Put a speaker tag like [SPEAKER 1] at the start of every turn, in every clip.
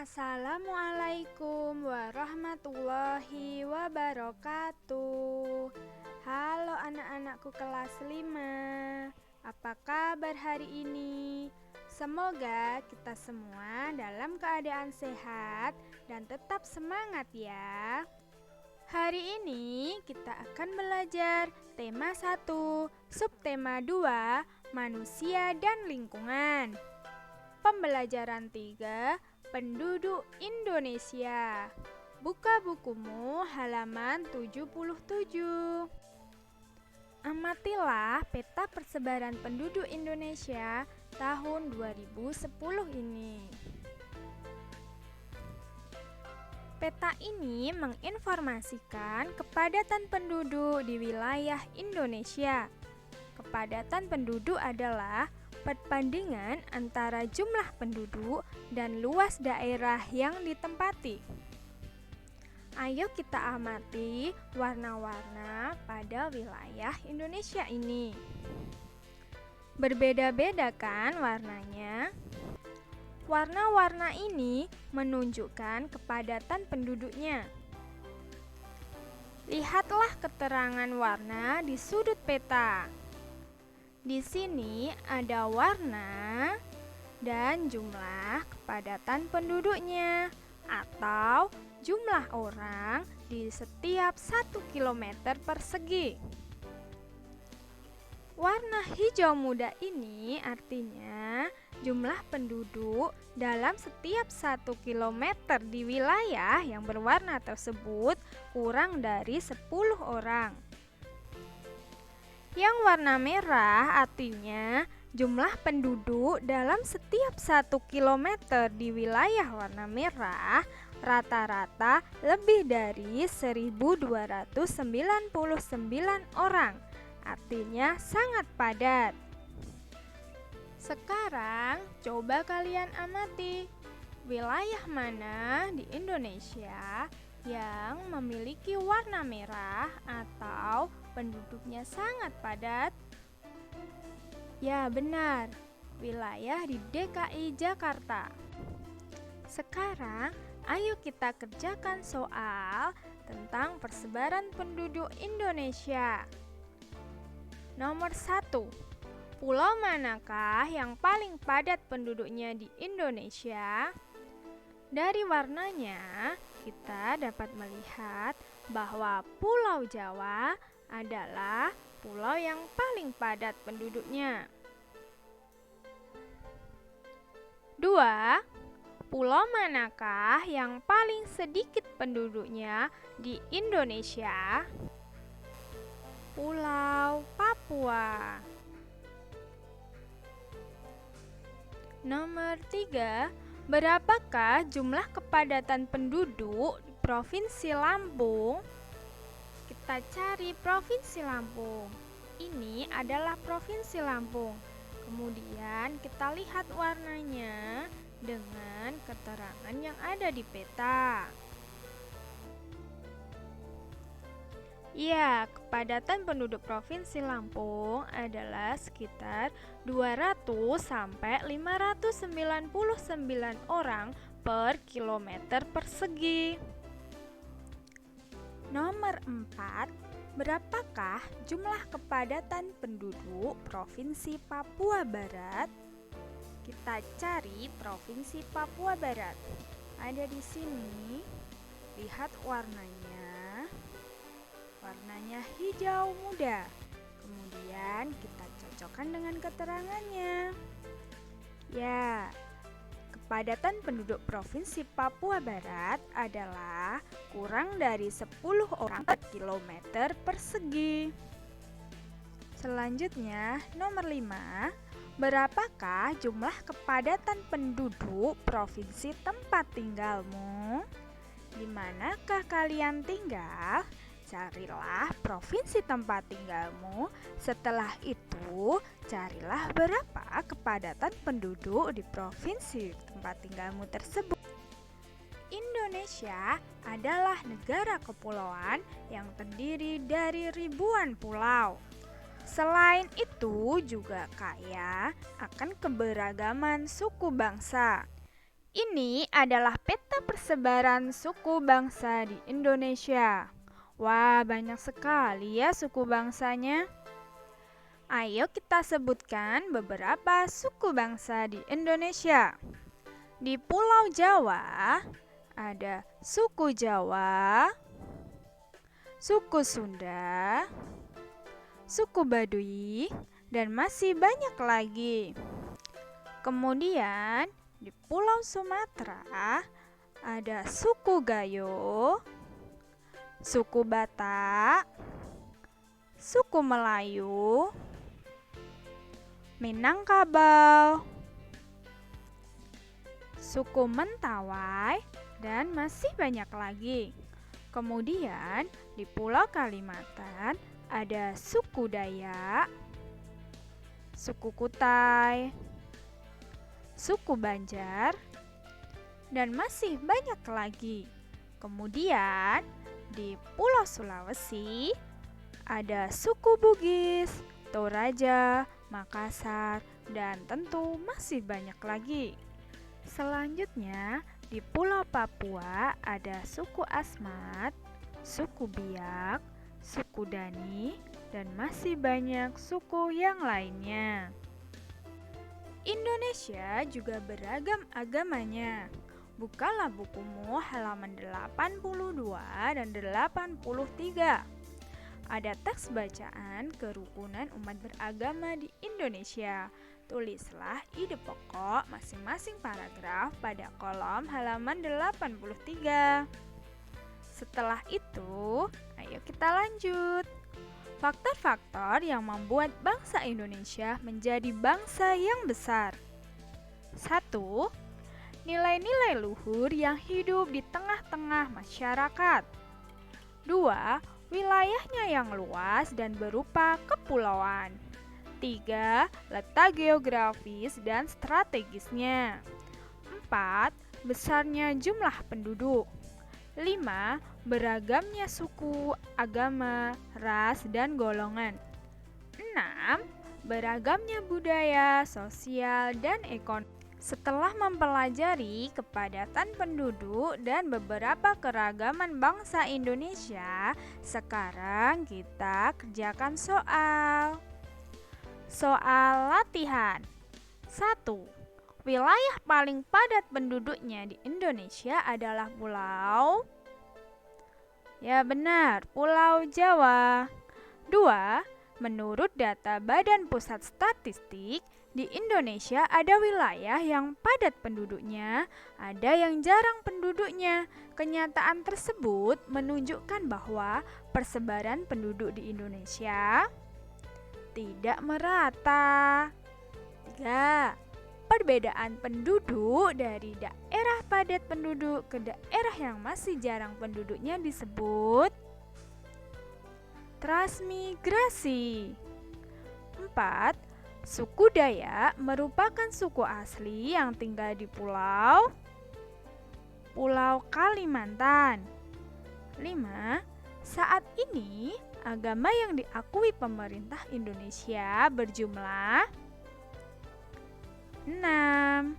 [SPEAKER 1] Assalamualaikum warahmatullahi wabarakatuh. Halo anak-anakku kelas 5. Apa kabar hari ini? Semoga kita semua dalam keadaan sehat dan tetap semangat ya. Hari ini kita akan belajar tema 1, subtema 2, manusia dan lingkungan. Pembelajaran 3, penduduk Indonesia. Buka bukumu halaman 77. Amatilah peta persebaran penduduk Indonesia tahun 2010 ini. Peta ini menginformasikan kepadatan penduduk di wilayah Indonesia. Kepadatan penduduk adalah perbandingan antara jumlah penduduk dan luas daerah yang ditempati. Ayo kita amati warna-warna pada wilayah Indonesia ini. Berbeda-beda kan warnanya? Warna-warna ini menunjukkan kepadatan penduduknya. Lihatlah keterangan warna di sudut peta. Di sini ada warna dan jumlah kepadatan penduduknya atau jumlah orang di setiap 1 km persegi. Warna hijau muda ini artinya jumlah penduduk dalam setiap 1 km di wilayah yang berwarna tersebut kurang dari 10 orang. Yang warna merah artinya jumlah penduduk dalam setiap 1 km di wilayah warna merah rata-rata lebih dari 1.299 orang. Artinya sangat padat. Sekarang coba kalian amati wilayah mana di Indonesia yang memiliki warna merah atau penduduknya sangat padat? Ya benar, wilayah di DKI Jakarta. Sekarang ayo kita kerjakan soal tentang persebaran penduduk Indonesia. Nomor 1. Pulau manakah yang paling padat penduduknya di Indonesia? Dari warnanya, kita dapat melihat bahwa Pulau Jawa adalah pulau yang paling padat penduduknya. 2. Pulau manakah yang paling sedikit penduduknya di Indonesia? Pulau Papua. Nomor 3. Berapakah jumlah kepadatan penduduk di Provinsi Lampung? Kita cari Provinsi Lampung. Ini adalah Provinsi Lampung. Kemudian kita lihat warnanya dengan keterangan yang ada di peta. Ya, kepadatan penduduk Provinsi Lampung adalah sekitar 200 sampai 599 orang per kilometer persegi. Nomor 4, berapakah jumlah kepadatan penduduk Provinsi Papua Barat? Kita cari Provinsi Papua Barat. Ada di sini. Lihat warnanya. Warnanya hijau muda. Kemudian kita cocokkan dengan keterangannya. Ya, kepadatan penduduk Provinsi Papua Barat adalah kurang dari 10 orang per kilometer persegi. Selanjutnya, nomor 5. Berapakah jumlah kepadatan penduduk provinsi tempat tinggalmu? Di manakah kalian tinggal? Carilah provinsi tempat tinggalmu. Setelah itu, carilah berapa kepadatan penduduk di provinsi tempat tinggalmu tersebut. Indonesia adalah negara kepulauan yang terdiri dari ribuan pulau. Selain itu juga kaya akan keberagaman suku bangsa. Ini adalah peta persebaran suku bangsa di Indonesia. Wah, banyak sekali ya suku bangsanya. Ayo kita sebutkan beberapa suku bangsa di Indonesia. Di Pulau Jawa ada suku Jawa, suku Sunda, suku Baduy, dan masih banyak lagi. Kemudian di Pulau Sumatera ada suku Gayo, suku Batak, suku Melayu, Minangkabau, suku Mentawai, dan masih banyak lagi. Kemudian di Pulau Kalimantan ada suku Dayak, suku Kutai, suku Banjar, dan masih banyak lagi. Kemudian di Pulau Sulawesi ada suku Bugis, Toraja, Makassar, dan tentu masih banyak lagi. Selanjutnya di Pulau Papua ada suku Asmat, suku Biak, suku Dani, dan masih banyak suku yang lainnya. Indonesia juga beragam agamanya. Bukalah bukumu halaman 82 dan 83. Ada teks bacaan kerukunan umat beragama di Indonesia. Tulislah ide pokok masing-masing paragraf pada kolom halaman 83. Setelah itu, ayo kita lanjut. Faktor-faktor yang membuat bangsa Indonesia menjadi bangsa yang besar. 1. Nilai-nilai luhur yang hidup di tengah-tengah masyarakat. 2. Wilayahnya yang luas dan berupa kepulauan. 3. Letak geografis dan strategisnya. 4. Besarnya jumlah penduduk. 5. Beragamnya suku, agama, ras, dan golongan. 6. Beragamnya budaya, sosial, dan ekonomi. Setelah mempelajari kepadatan penduduk dan beberapa keragaman bangsa Indonesia, sekarang kita kerjakan soal. Soal latihan. 1. Wilayah paling padat penduduknya di Indonesia adalah pulau. Ya benar, Pulau Jawa. 2. Menurut data Badan Pusat Statistik, di Indonesia ada wilayah yang padat penduduknya, ada yang jarang penduduknya. Kenyataan tersebut menunjukkan bahwa persebaran penduduk di Indonesia tidak merata. 3. Perbedaan penduduk dari daerah padat penduduk ke daerah yang masih jarang penduduknya disebut transmigrasi. 4. Suku Dayak merupakan suku asli yang tinggal di Pulau Kalimantan. 5. Saat ini agama yang diakui pemerintah Indonesia berjumlah 6.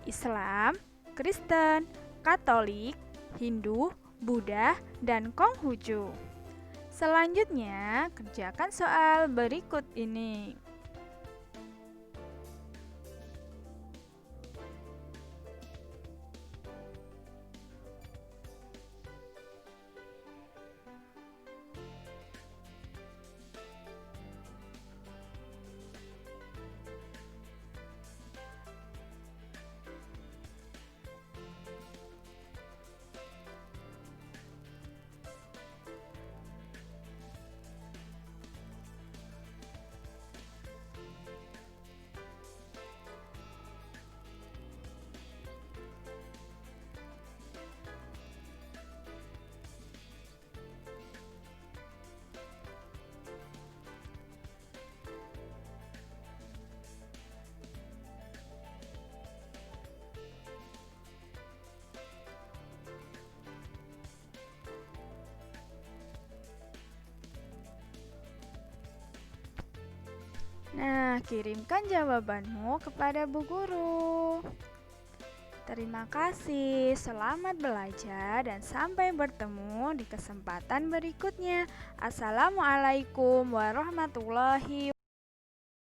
[SPEAKER 1] Islam, Kristen, Katolik, Hindu, Buddha, dan Konghucu. Selanjutnya, kerjakan soal berikut ini. Nah, kirimkan jawabanmu kepada Bu Guru. Terima kasih, selamat belajar, dan sampai bertemu di kesempatan berikutnya. Assalamualaikum warahmatullahi